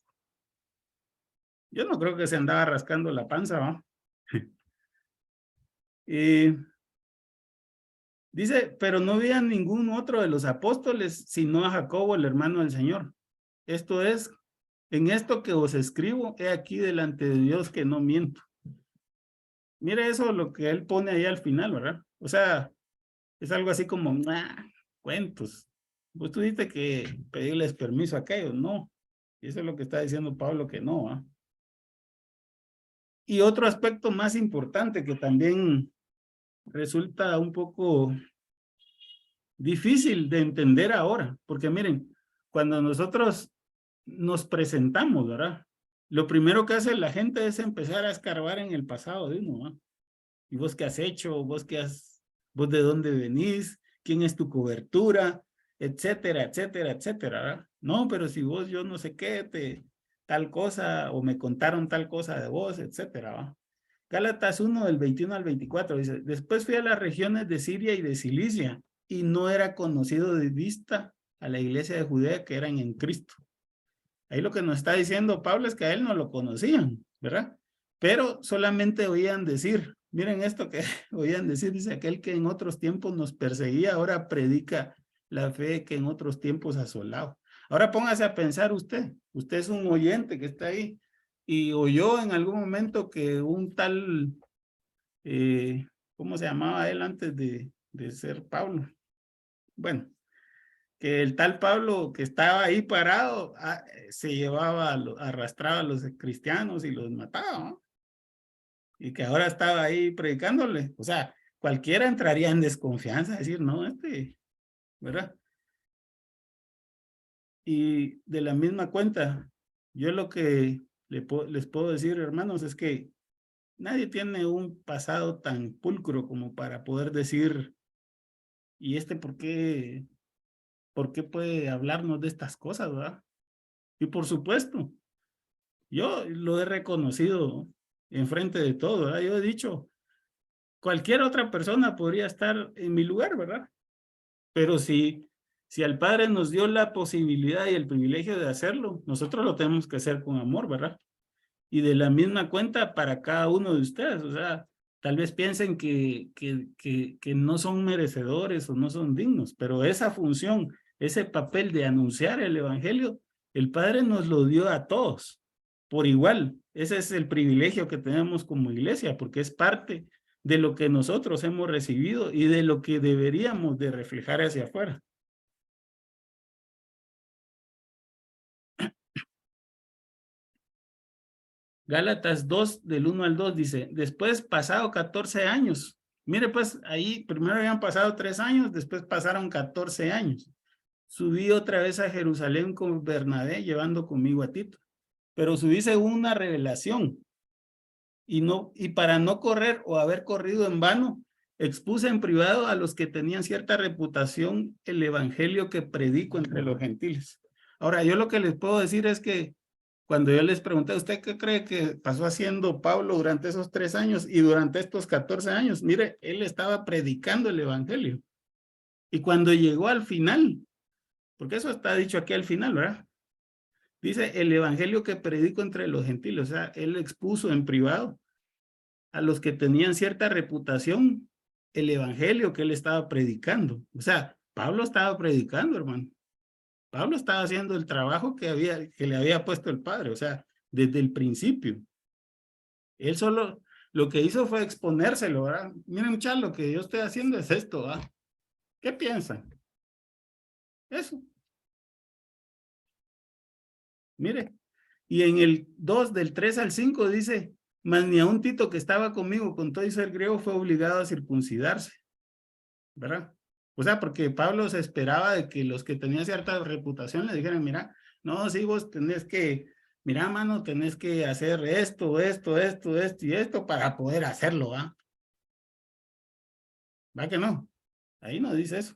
Yo no creo que se andaba rascando la panza, ¿va? Dice, pero no vi a ningún otro de los apóstoles, sino a Jacobo, el hermano del Señor. Esto es, en esto que os escribo, he aquí delante de Dios que no miento. Mire eso, lo que él pone ahí al final, ¿verdad? O sea, es algo así como, cuentos. Pues tú dices que pedirles permiso a aquellos, no. Y eso es lo que está diciendo Pablo, que no, ¿ah? Y otro aspecto más importante que también resulta un poco difícil de entender ahora, porque miren, cuando nosotros nos presentamos, ¿verdad? Lo primero que hace la gente es empezar a escarbar en el pasado de uno, ¿no? ¿Y vos qué has hecho? ¿Vos de dónde venís? ¿Quién es tu cobertura? Etcétera, etcétera, etcétera, ¿verdad? No, pero si vos, yo no sé qué, tal cosa, o me contaron tal cosa de vos, etcétera, ¿va? Gálatas 1 del 21 al 24 dice, después fui a las regiones de Siria y de Cilicia y no era conocido de vista a la iglesia de Judea que eran en Cristo. Ahí lo que nos está diciendo Pablo es que a él no lo conocían, ¿verdad? Pero solamente oían decir, miren esto que oían decir, dice aquel que en otros tiempos nos perseguía, ahora predica la fe que en otros tiempos asolaba. Ahora póngase a pensar usted es un oyente que está ahí y oyó en algún momento que un tal, ¿cómo se llamaba él antes de ser Pablo? Bueno, que el tal Pablo que estaba ahí parado se llevaba, arrastraba a los cristianos y los mataba, ¿no? Y que ahora estaba ahí predicándole. O sea, cualquiera entraría en desconfianza, decir, no, ¿verdad? Y de la misma cuenta, yo lo que les puedo decir, hermanos, es que nadie tiene un pasado tan pulcro como para poder decir, ¿y por qué puede hablarnos de estas cosas, verdad? Y por supuesto, yo lo he reconocido enfrente de todo, ¿verdad? Yo he dicho, cualquier otra persona podría estar en mi lugar, ¿verdad? Pero si al Padre nos dio la posibilidad y el privilegio de hacerlo, nosotros lo tenemos que hacer con amor, ¿verdad? Y de la misma cuenta para cada uno de ustedes, o sea, tal vez piensen que no son merecedores o no son dignos, pero esa función, ese papel de anunciar el evangelio, el Padre nos lo dio a todos por igual. Ese es el privilegio que tenemos como iglesia, porque es parte de lo que nosotros hemos recibido y de lo que deberíamos de reflejar hacia afuera. Gálatas 2, del 1 al 2, dice, después pasado 14 años, mire pues ahí primero habían pasado 3 años, después pasaron 14 años. Subí otra vez a Jerusalén con Bernabé, llevando conmigo a Tito, pero subí según una revelación, y para no correr o haber corrido en vano, expuse en privado a los que tenían cierta reputación el evangelio que predico entre los gentiles. Ahora, yo lo que les puedo decir es que cuando yo les pregunté, ¿usted qué cree que pasó haciendo Pablo durante esos 3 años y durante estos 14 años? Mire, él estaba predicando el evangelio. Y cuando llegó al final, porque eso está dicho aquí al final, ¿verdad? Dice, el evangelio que predico entre los gentiles, o sea, él expuso en privado a los que tenían cierta reputación el evangelio que él estaba predicando. O sea, Pablo estaba predicando, hermano. Pablo estaba haciendo el trabajo que le había puesto el Padre, o sea, desde el principio. Él solo lo que hizo fue exponérselo, ¿verdad? Miren, muchachos, lo que yo estoy haciendo es esto, ¿verdad? ¿Qué piensan? Eso. Mire, y en el 2, del 3 al 5 dice, mas ni aun Tito que estaba conmigo con todo y ser griego fue obligado a circuncidarse, ¿verdad? O sea, porque Pablo se esperaba de que los que tenían cierta reputación le dijeran, mira, no, sí, vos tenés que, mira, mano, tenés que hacer esto, esto, esto, esto y esto para poder hacerlo, ¿va? ¿Va que no? Ahí no dice eso.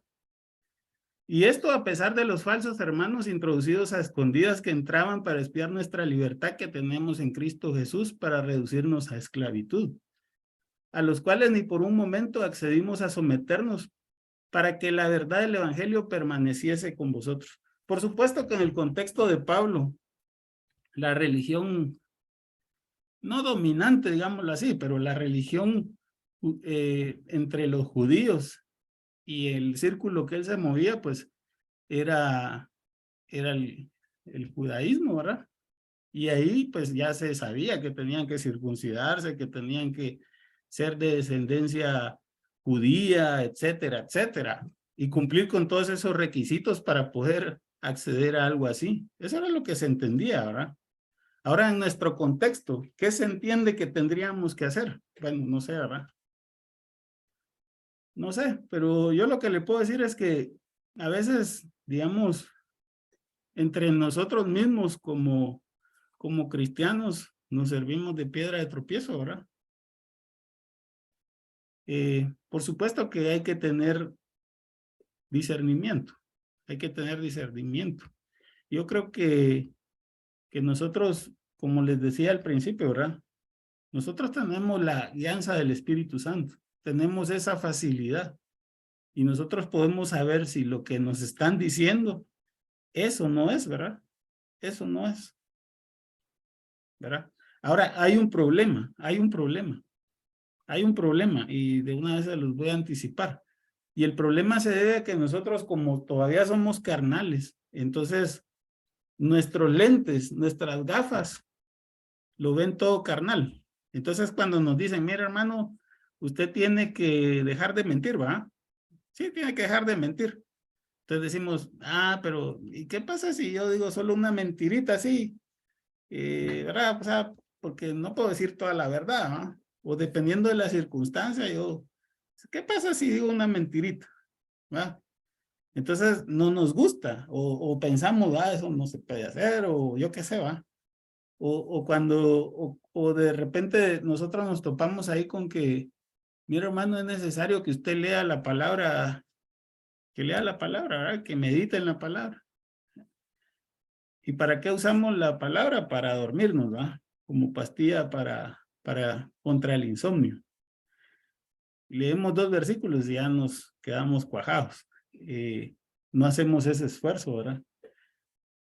Y esto a pesar de los falsos hermanos introducidos a escondidas que entraban para espiar nuestra libertad que tenemos en Cristo Jesús para reducirnos a esclavitud, a los cuales ni por un momento accedimos a someternos para que la verdad del evangelio permaneciese con vosotros. Por supuesto que en el contexto de Pablo, la religión no dominante, digámoslo así, pero la religión entre los judíos y el círculo que él se movía, pues era el judaísmo, ¿verdad? Y ahí pues ya se sabía que tenían que circuncidarse, que tenían que ser de descendencia judía, etcétera, etcétera, y cumplir con todos esos requisitos para poder acceder a algo así. Eso era lo que se entendía, ¿verdad? Ahora en nuestro contexto, ¿qué se entiende que tendríamos que hacer? Bueno, no sé, ¿verdad? No sé, pero yo lo que le puedo decir es que a veces, digamos, entre nosotros mismos como cristianos nos servimos de piedra de tropiezo, ¿verdad? Por supuesto que hay que tener discernimiento, hay que tener discernimiento. Yo creo que nosotros, como les decía al principio, ¿verdad? Nosotros tenemos la guianza del Espíritu Santo, tenemos esa facilidad y nosotros podemos saber si lo que nos están diciendo, eso no es, ¿verdad? Eso no es, ¿verdad? Ahora, hay un problema y de una vez se los voy a anticipar. Y el problema se debe a que nosotros como todavía somos carnales, entonces nuestros lentes, nuestras gafas, lo ven todo carnal. Entonces cuando nos dicen, mira hermano, usted tiene que dejar de mentir, ¿va? Sí, tiene que dejar de mentir. Entonces decimos, pero ¿y qué pasa si yo digo solo una mentirita así? ¿Verdad? O sea, porque no puedo decir toda la verdad, ¿no? O dependiendo de la circunstancia, ¿qué pasa si digo una mentirita? ¿Va? Entonces no nos gusta, o pensamos, eso no se puede hacer, o yo qué sé, ¿va? O cuando, o de repente nosotros nos topamos ahí con que, mira hermano, es necesario que usted lea la palabra, ¿verdad? Que medite en la palabra. ¿Y para qué usamos la palabra? Para dormirnos, ¿va? Como pastilla contra el insomnio. Leemos 2 versículos y ya nos quedamos cuajados. No hacemos ese esfuerzo, ¿verdad?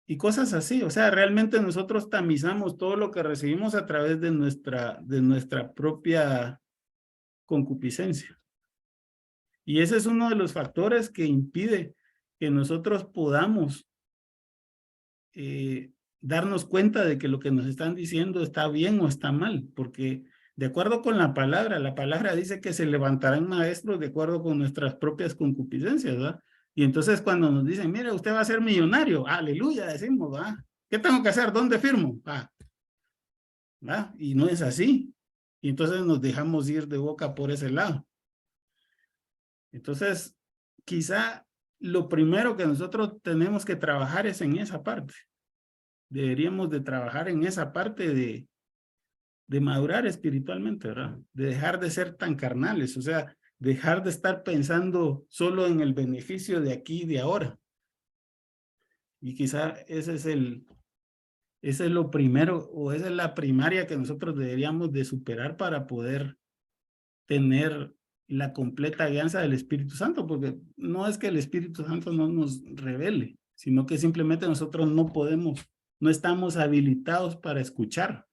Y cosas así, o sea, realmente nosotros tamizamos todo lo que recibimos a través de nuestra propia concupiscencia. Y ese es uno de los factores que impide que nosotros podamos darnos cuenta de que lo que nos están diciendo está bien o está mal, porque de acuerdo con la palabra dice que se levantarán maestros de acuerdo con nuestras propias concupiscencias, ¿verdad? Y entonces cuando nos dicen, mire, usted va a ser millonario, aleluya, decimos, ¿verdad? ¿Qué tengo que hacer? ¿Dónde firmo? ¿verdad? Y no es así. Y entonces nos dejamos ir de boca por ese lado. Entonces, quizá lo primero que nosotros tenemos que trabajar es en esa parte. Deberíamos de trabajar en esa parte de madurar espiritualmente, ¿verdad? De dejar de ser tan carnales, o sea, dejar de estar pensando solo en el beneficio de aquí y de ahora. Y quizá ese es lo primero, o esa es la primaria que nosotros deberíamos de superar para poder tener la completa guianza del Espíritu Santo, porque no es que el Espíritu Santo no nos revele, sino que simplemente nosotros no estamos habilitados para escuchar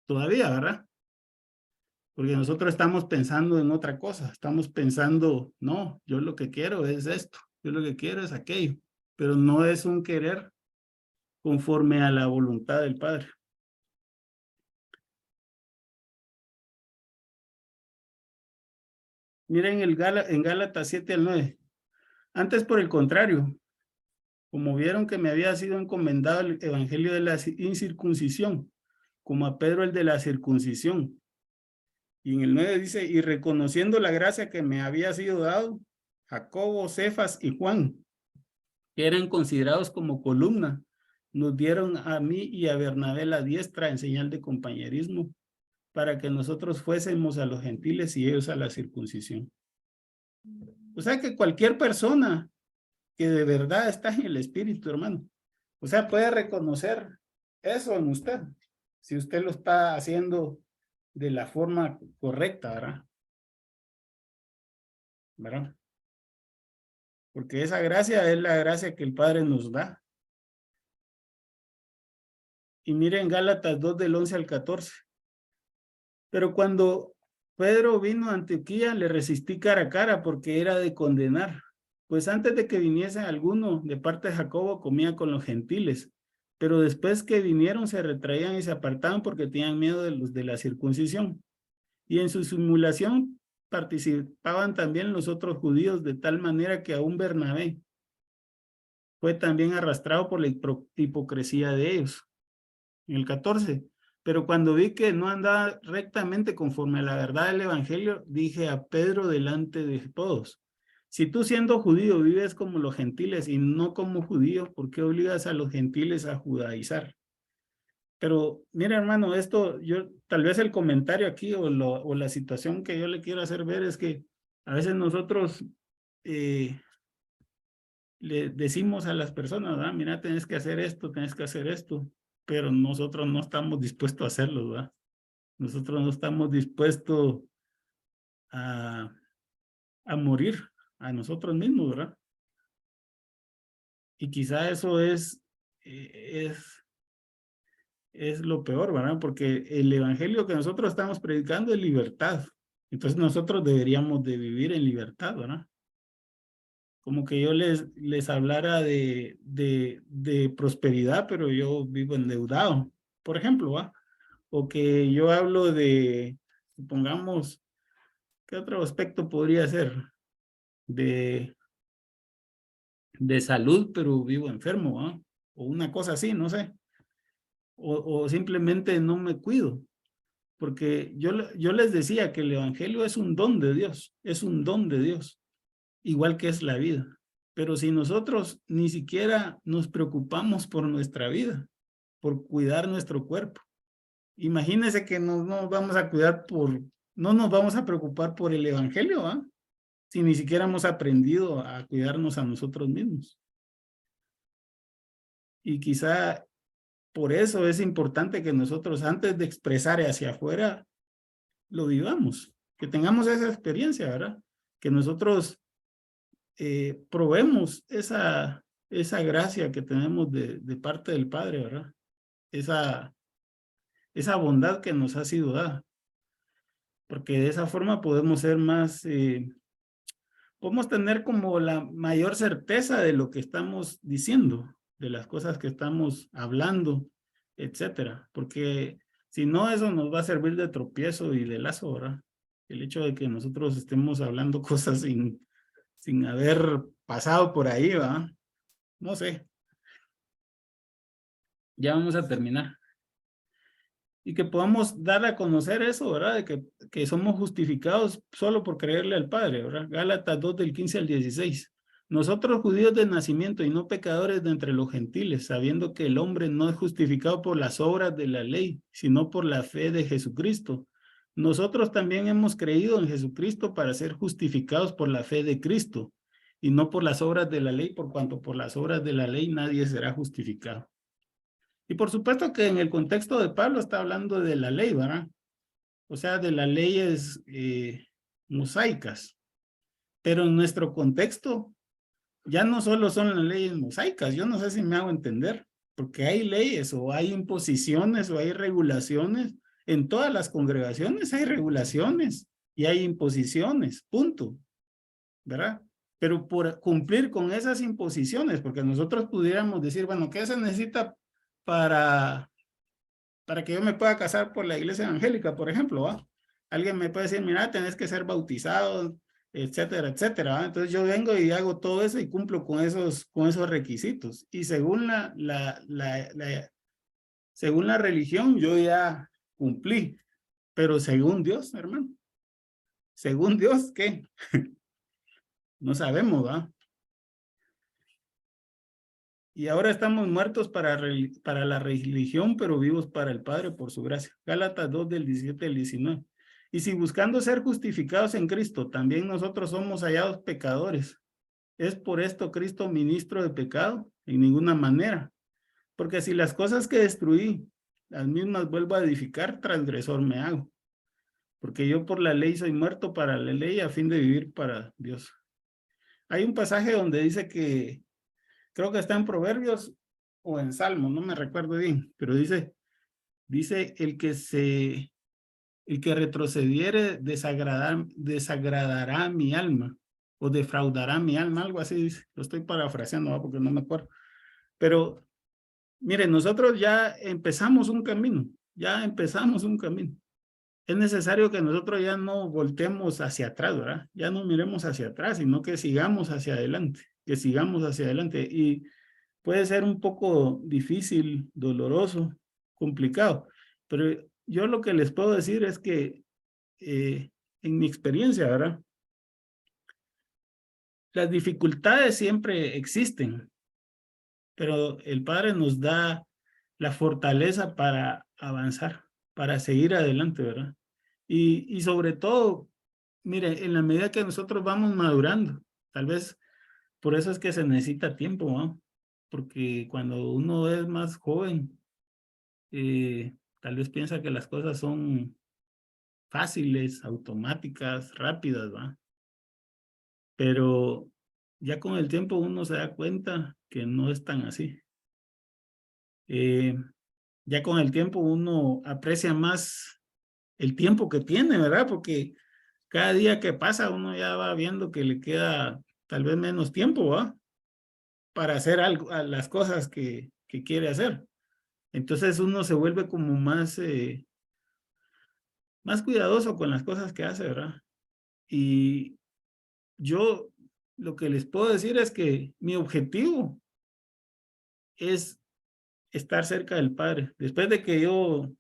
todavía, ¿verdad? Porque nosotros estamos pensando en otra cosa, estamos pensando, no, yo lo que quiero es esto, Yo lo que quiero es aquello, pero no es un querer conforme a la voluntad del Padre. Miren en Gálatas 7 al 9. Antes, por el contrario, como vieron que me había sido encomendado el evangelio de la incircuncisión, como a Pedro el de la circuncisión. Y en el 9 dice, y reconociendo la gracia que me había sido dado, Jacobo, Cefas y Juan, que eran considerados como columna, nos dieron a mí y a Bernabé la diestra en señal de compañerismo, para que nosotros fuésemos a los gentiles y ellos a la circuncisión. O sea que cualquier persona que de verdad está en el espíritu, hermano, o sea, puede reconocer eso en usted, si usted lo está haciendo de la forma correcta, ¿verdad? ¿Verdad? Porque esa gracia es la gracia que el Padre nos da. Y miren Gálatas 2 del 11 al 14. Pero cuando Pedro vino a Antioquía, le resistí cara a cara porque era de condenar. Pues antes de que viniese alguno de parte de Jacobo, comía con los gentiles. Pero después que vinieron, se retraían y se apartaban porque tenían miedo de los de la circuncisión. Y en su simulación participaban también los otros judíos, de tal manera que aún Bernabé fue también arrastrado por la hipocresía de ellos. En el 14. Pero cuando vi que no andaba rectamente conforme a la verdad del evangelio, dije a Pedro delante de todos, si tú siendo judío vives como los gentiles y no como judío, ¿por qué obligas a los gentiles a judaizar? Pero mira, hermano, esto, yo, tal vez el comentario aquí o la situación que yo le quiero hacer ver es que a veces nosotros le decimos a las personas, ¿verdad? Mira, tienes que hacer esto, pero nosotros no estamos dispuestos a hacerlo, ¿verdad? Nosotros no estamos dispuestos a, a morir a nosotros mismos, ¿verdad? Y quizá eso es lo peor, ¿verdad? Porque el evangelio que nosotros estamos predicando es libertad. Entonces nosotros deberíamos de vivir en libertad, ¿verdad? Como que yo les hablara de prosperidad, pero yo vivo endeudado, por ejemplo, ¿va? O que yo hablo de, supongamos, ¿qué otro aspecto podría ser? De, de salud, pero vivo enfermo, ¿va? O una cosa así, no sé. O simplemente no me cuido. Porque yo les decía que el evangelio es un don de Dios, es un don de Dios, igual que es la vida. Pero si nosotros ni siquiera nos preocupamos por nuestra vida, por cuidar nuestro cuerpo, imagínense que no nos vamos a cuidar no nos vamos a preocupar por el evangelio, ¿ah? Si ni siquiera hemos aprendido a cuidarnos a nosotros mismos. Y quizá por eso es importante que nosotros antes de expresar hacia afuera, lo vivamos, que tengamos esa experiencia, ¿verdad? Que nosotros probemos esa gracia que tenemos de parte del Padre, ¿verdad? Esa bondad que nos ha sido dada. Porque de esa forma podemos ser más, podemos tener como la mayor certeza de lo que estamos diciendo, de las cosas que estamos hablando, etcétera. Porque si no, eso nos va a servir de tropiezo y de lazo, ¿verdad? El hecho de que nosotros estemos hablando cosas sin haber pasado por ahí, ¿verdad? No sé. Ya vamos a terminar. Y que podamos dar a conocer eso, ¿verdad? De que somos justificados solo por creerle al Padre, ¿verdad? Gálatas 2 del 15 al 16. Nosotros judíos de nacimiento y no pecadores de entre los gentiles, sabiendo que el hombre no es justificado por las obras de la ley, sino por la fe de Jesucristo. Nosotros también hemos creído en Jesucristo para ser justificados por la fe de Cristo y no por las obras de la ley, por cuanto por las obras de la ley nadie será justificado. Y por supuesto que en el contexto de Pablo está hablando de la ley, ¿verdad? O sea, de las leyes mosaicas. Pero en nuestro contexto ya no solo son las leyes mosaicas, yo no sé si me hago entender, porque hay leyes o hay imposiciones o hay regulaciones. En todas las congregaciones hay regulaciones y hay imposiciones, punto, ¿verdad? pero por cumplir con esas imposiciones, porque nosotros pudiéramos decir, bueno, ¿qué se necesita para que yo me pueda casar por la iglesia evangélica, por ejemplo? ¿Va? Alguien me puede decir, mira, tenés que ser bautizado, etcétera, etcétera. ¿Va? Entonces yo vengo y hago todo eso y cumplo con esos requisitos. Y según según la religión, yo ya cumplí. Pero según Dios, hermano, según Dios, ¿qué? No sabemos, ¿va? Y ahora estamos muertos para la religión, pero vivos para el Padre por su gracia. Gálatas 2 del 17 al 19. Y si buscando ser justificados en Cristo, también nosotros somos hallados pecadores. ¿Es por esto Cristo ministro de pecado? En ninguna manera. Porque si las cosas que destruí, las mismas vuelvo a edificar, transgresor me hago. Porque yo por la ley soy muerto para la ley a fin de vivir para Dios. Hay un pasaje donde dice que, creo que está en Proverbios o en Salmos, no me recuerdo bien, pero dice el que retrocediere desagradará mi alma o defraudará mi alma, algo así dice. Lo estoy parafraseando, ¿no? Porque no me acuerdo. Pero miren, nosotros ya empezamos un camino, Es necesario que nosotros ya no voltemos hacia atrás, ¿verdad? Ya no miremos hacia atrás, sino que sigamos hacia adelante, Y puede ser un poco difícil, doloroso, complicado, pero yo lo que les puedo decir es que en mi experiencia, ¿verdad? Las dificultades siempre existen, pero el Padre nos da la fortaleza para avanzar, para seguir adelante, ¿verdad? Y sobre todo, mire, en la medida que nosotros vamos madurando, tal vez por eso es que se necesita tiempo, ¿no? Porque cuando uno es más joven, tal vez piensa que las cosas son fáciles, automáticas, rápidas, ¿va? Pero ya con el tiempo uno se da cuenta que no es tan así. Ya con el tiempo uno aprecia más el tiempo que tiene, ¿verdad? Porque cada día que pasa uno ya va viendo que le queda tal vez menos tiempo, ¿va? Para hacer algo, a las cosas que quiere hacer. Entonces uno se vuelve como más cuidadoso con las cosas que hace, ¿verdad? Y yo lo que les puedo decir es que mi objetivo es estar cerca del Padre. Después de que yo,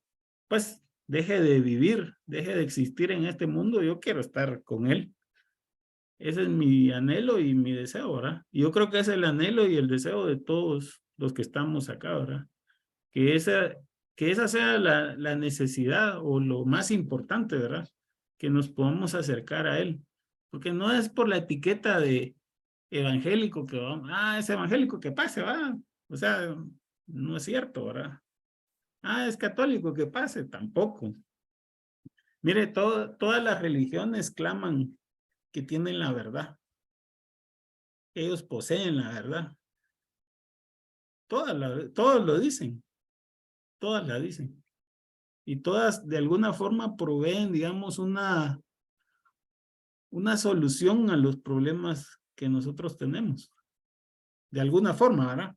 pues, deje de vivir, deje de existir en este mundo, yo quiero estar con Él. Ese es mi anhelo y mi deseo, ¿verdad? Y yo creo que es el anhelo y el deseo de todos los que estamos acá, ¿verdad? Que esa sea la necesidad o lo más importante, ¿verdad? Que nos podamos acercar a Él. Porque no es por la etiqueta de evangélico que vamos, es evangélico que pase, va. O sea, no es cierto, ¿verdad? Es católico que pase, tampoco. Mire, todas las religiones claman que tienen la verdad. Ellos poseen la verdad. Todos lo dicen, todas la dicen. Y todas de alguna forma proveen, digamos, una solución a los problemas que nosotros tenemos. De alguna forma, ¿verdad?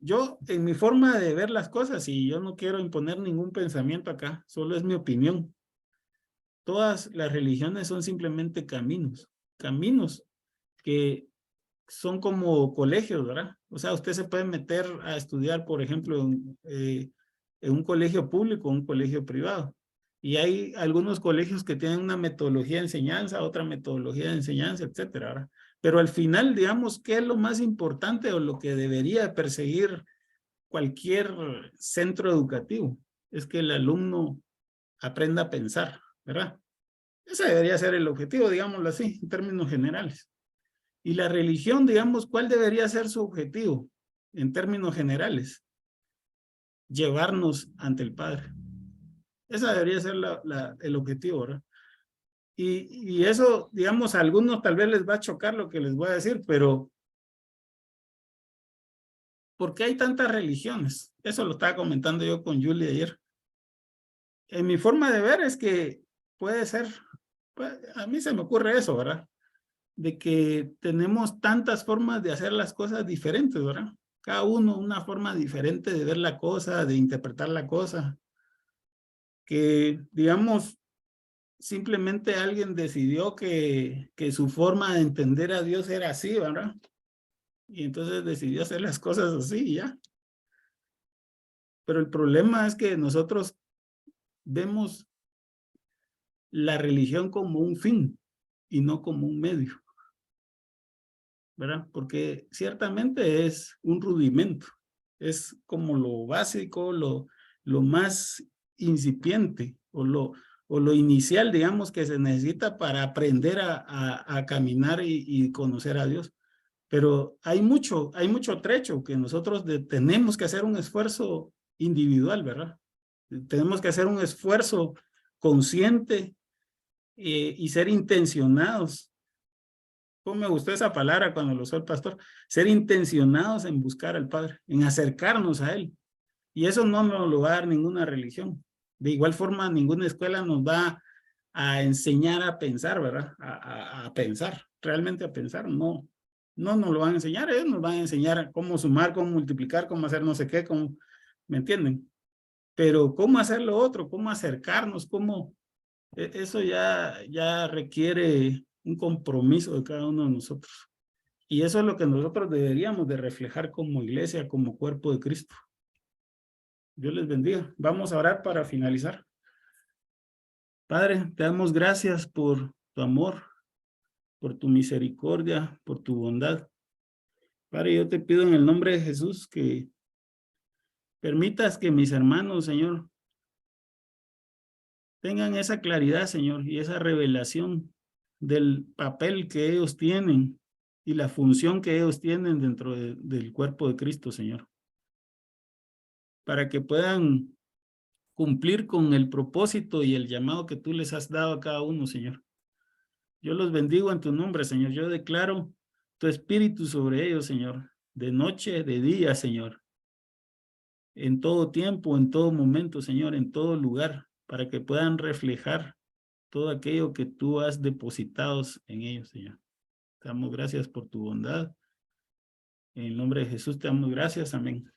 Yo, en mi forma de ver las cosas, y yo no quiero imponer ningún pensamiento acá, solo es mi opinión. Todas las religiones son simplemente caminos que son como colegios, ¿verdad? O sea, usted se puede meter a estudiar, por ejemplo, en un colegio público o un colegio privado. Y hay algunos colegios que tienen una metodología de enseñanza, otra metodología de enseñanza, etcétera, ¿verdad? Pero al final, digamos, ¿qué es lo más importante o lo que debería perseguir cualquier centro educativo? Es que el alumno aprenda a pensar, ¿verdad? Ese debería ser el objetivo, digámoslo así, en términos generales. Y la religión, digamos, ¿cuál debería ser su objetivo en términos generales? Llevarnos ante el Padre. Ese debería ser el objetivo, ¿verdad? Y eso, digamos, a algunos tal vez les va a chocar lo que les voy a decir, pero ¿por qué hay tantas religiones? Eso lo estaba comentando yo con Julie ayer. En mi forma de ver es que puede ser, pues, a mí se me ocurre eso, ¿verdad? de que tenemos tantas formas de hacer las cosas diferentes, ¿verdad? Cada uno una forma diferente de ver la cosa, de interpretar la cosa, que digamos, simplemente alguien decidió que su forma de entender a Dios era así, ¿verdad? Y entonces decidió hacer las cosas así y ya. Pero el problema es que nosotros vemos la religión como un fin y no como un medio, ¿verdad? Porque ciertamente es un rudimento, es como lo básico, lo más incipiente o lo inicial, digamos, que se necesita para aprender a caminar y conocer a Dios. Pero hay mucho trecho que nosotros tenemos que hacer un esfuerzo individual, ¿verdad? Tenemos que hacer un esfuerzo consciente y ser intencionados. ¿Cómo me gustó esa palabra cuando lo usó el pastor? Ser intencionados en buscar al Padre, en acercarnos a Él. Y eso no nos lo va a dar ninguna religión. De igual forma, ninguna escuela nos va a enseñar a pensar, ¿verdad? A pensar, realmente a pensar. No, no nos lo van a enseñar. Ellos nos van a enseñar cómo sumar, cómo multiplicar, cómo hacer no sé qué, cómo, ¿me entienden? Pero cómo hacer lo otro, cómo acercarnos, cómo eso ya requiere un compromiso de cada uno de nosotros. Y eso es lo que nosotros deberíamos de reflejar como iglesia, como cuerpo de Cristo. Dios les bendiga. Vamos a orar para finalizar. Padre, te damos gracias por tu amor, por tu misericordia, por tu bondad. Padre, yo te pido en el nombre de Jesús que permitas que mis hermanos, Señor, tengan esa claridad, Señor, y esa revelación del papel que ellos tienen y la función que ellos tienen dentro del cuerpo de Cristo, Señor, para que puedan cumplir con el propósito y el llamado que tú les has dado a cada uno, Señor. Yo los bendigo en tu nombre, Señor. Yo declaro tu espíritu sobre ellos, Señor, de noche, de día, Señor, en todo tiempo, en todo momento, Señor, en todo lugar, para que puedan reflejar todo aquello que tú has depositado en ellos, Señor. Te damos gracias por tu bondad. En el nombre de Jesús te damos gracias. Amén.